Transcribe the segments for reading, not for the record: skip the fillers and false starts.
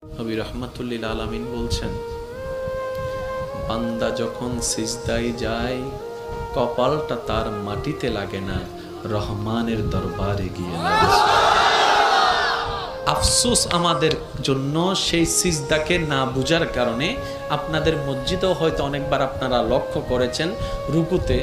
নবী রাহমাতুল্লিল আলামিন বলছেন, বান্দা যখন সিজদায় যায় কপালটা তার মাটিতে লাগে না, রহমানের দরবারে গিয়ে লাগে। আফসোস আমাদের জন্য সেই সিজদাকে না বুঝার কারণে। আপনাদের মসজিদেও হয়তো অনেকবার আপনারা লক্ষ্য করেছেন, রুকুতে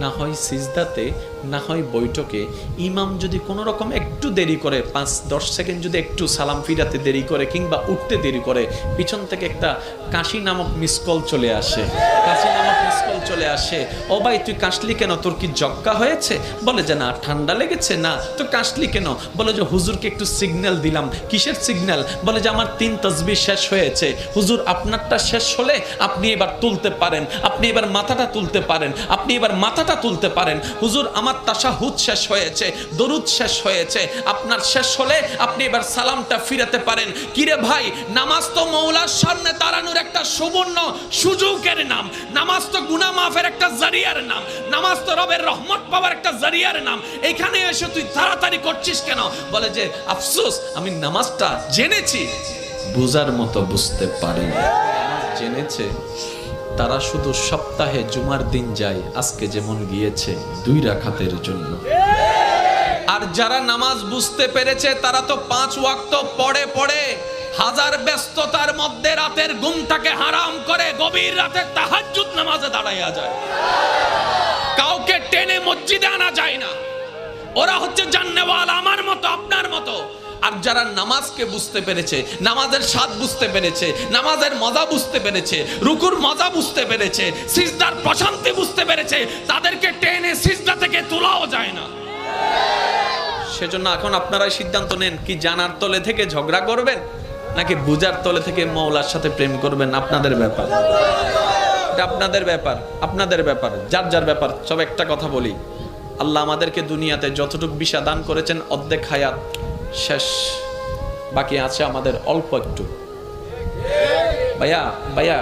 না হয় সিজদাতে না হয় বৈঠকে ইমাম যদি কোনো রকম একটু দেরি করে, 5-10 সেকেন্ড যদি একটু সালাম ফিরাতে দেরি করে কিংবা উঠতে দেরি করে, পিছন থেকে একটা কাশি নামক মিসকল চলে আসে। কাশি নামক মিসকল চলে আসে, ও ভাই তুই কাশলি কেন, তোর কি জক্কা হয়েছে? বলে যে না, ঠান্ডা লেগেছে। না তো কাশলি কেন? বলে যে হুজুরকে একটু সিগন্যাল দিলাম। কিসের সিগন্যাল? বলে যে আমার 3 তাসবিহ শেষ হয়েছে। হুজুর আপনারটা শেষ হলে আপনি এবার তুলতে পারেন, আপনি এবার মাথাটা তুলতে পারেন, আপনি এবার মাথাটা তুলতে পারেন। হুজুর আমার তাশাহুদ শেষ হয়েছে, দরুদ শেষ হয়েছে, আপনার শেষ হলে আপনি এবার সালামটা ফিরাতে পারেন। কিরে ভাই, নামাজ তো মওলার সামনে দাঁড়ানোর একটা সুবর্ণ সুযোগের নাম, নামাজ তো গুনাহ মাফের একটা জারিয়ার নাম, নামাজ তো রবের রহমত পাওয়ার একটা জারিয়ার নাম। এখানে এসে তুই তাড়াতাড়ি করছিস কেন? বলে যে আফসোস, আমি নামাজটা জেনেছি, বুঝার মতো বুঝতে পারিনি। জেনেছে তারা শুধু সপ্তাহে জুমার দিন যায়, আজকে যেমন গিয়েছে 2 রাকাতের জন্য। আর যারা নামাজ বুঝতে পেরেছে তারা তো 5 ওয়াক্ত পড়ে পড়ে হাজার ব্যস্ততার মধ্যে রাতের ঘুমটাকে হারাম করে গভীর রাতে তাহাজ্জুদ নামাজে দাঁড়াইয়া যায়। কাউকে টেনে মসজিদে আনা যায় না। ওরা হচ্ছে জান্নেওয়ালা, আমার মতো আপনার মতো। আর যারা নামাজকে বুঝতে পেরেছে, নামাজের স্বাদ বুঝতে পেরেছে, নামাজের মজা বুঝতে পেরেছে, রুকুর মজা বুঝতে পেরেছে, সিজদার প্রশান্তি বুঝতে পেরেছে, তাদেরকে টেনে সিজদা থেকে তোলাও যায় না। সেজন্য এখন আপনারাই সিদ্ধান্ত নেন, কি জানার তলে থেকে ঝগড়া করবেন নাকি বুঝার তলে থেকে মওলার সাথে প্রেম করবেন। আপনাদের ব্যাপার, এটা আপনাদের ব্যাপার, আপনাদের ব্যাপার, যার যার ব্যাপার। সব একটা কথা বলি, আল্লাহ আমাদেরকে দুনিয়াতে যতটুকু বিশা দান করেছেন অর্ধেক হায়াত শেষ, বাকি আছে আমাদের অল্প একটু। ভাইয়া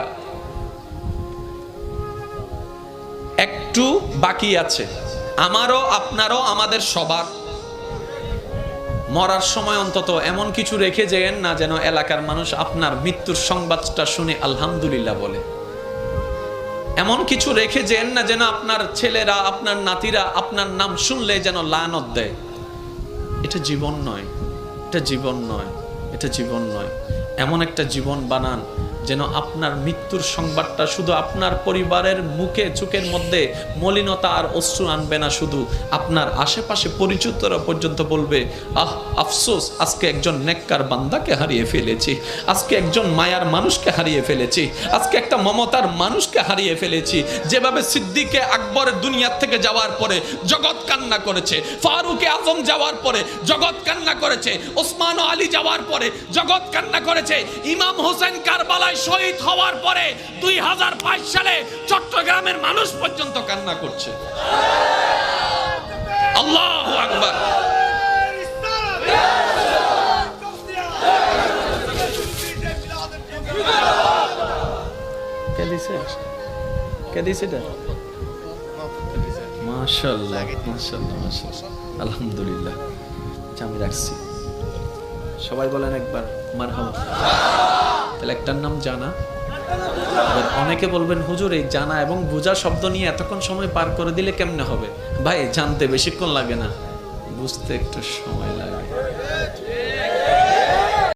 একটু বাকি আছে, আমারও আপনারও, আমাদের সবার। মরার সময় অন্তত এমন কিছু রেখে যেন না যেন এলাকার মানুষ আপনার মৃত্যুর সংবাদটা শুনে আলহামদুলিল্লাহ বলে। এমন কিছু রেখে যেন না যেন আপনার ছেলেরা, আপনার নাতিরা আপনার নাম শুনলে যেন লানত দেয়। এটা জীবন নয়, এটা জীবন নয়, এটা জীবন নয়। এমন একটা জীবন বানান যেন আপনার মৃত্যুর সংবাদটা শুধু আপনার পরিবারের মুখে চোখের মধ্যে মলিনতা আর অশ্রু আনবে না, শুধু আপনার আশেপাশে পরিচিতরা পর্যন্ত বলবে, আহ আফসোস, আজকে একজন নেককার বান্দাকে হারিয়ে ফেলেছি, আজকে একজন মায়ার মানুষকে হারিয়ে ফেলেছি, আজকে একটা মমতার মানুষকে হারিয়ে ফেলেছি। যেভাবে সিদ্দিকে আকবরের দুনিয়ার থেকে যাওয়ার পরে জগৎ কান্না করেছে, ফারুকে আজম যাওয়ার পরে জগৎ কান্না করেছে, ওসমান ও আলী যাওয়ার পরে জগৎ কান্না করেছে, ইমাম হোসেন কারবালায় শহীদ হওয়ার পরে 2022 সালে চট্টগ্রামের মানুষ পর্যন্ত কান্না করছে। আল্লাহু আকবার। কে দিছে মাশাআল্লাহ, মাশাআল্লাহ, মাশাআল্লাহ, আলহামদুলিল্লাহ। আমি রাখছি, সবাই বলেন একবার মারহাবা। তাহলে একটার নাম জানা। আবার অনেকে বলবেন, হুজুর এই জানা এবং বুঝা শব্দ নিয়ে এতক্ষণ সময় পার করে দিলে কেমনে হবে? ভাই, জানতে বেশিক্ষণ লাগে না, বুঝতে একটু সময় লাগে।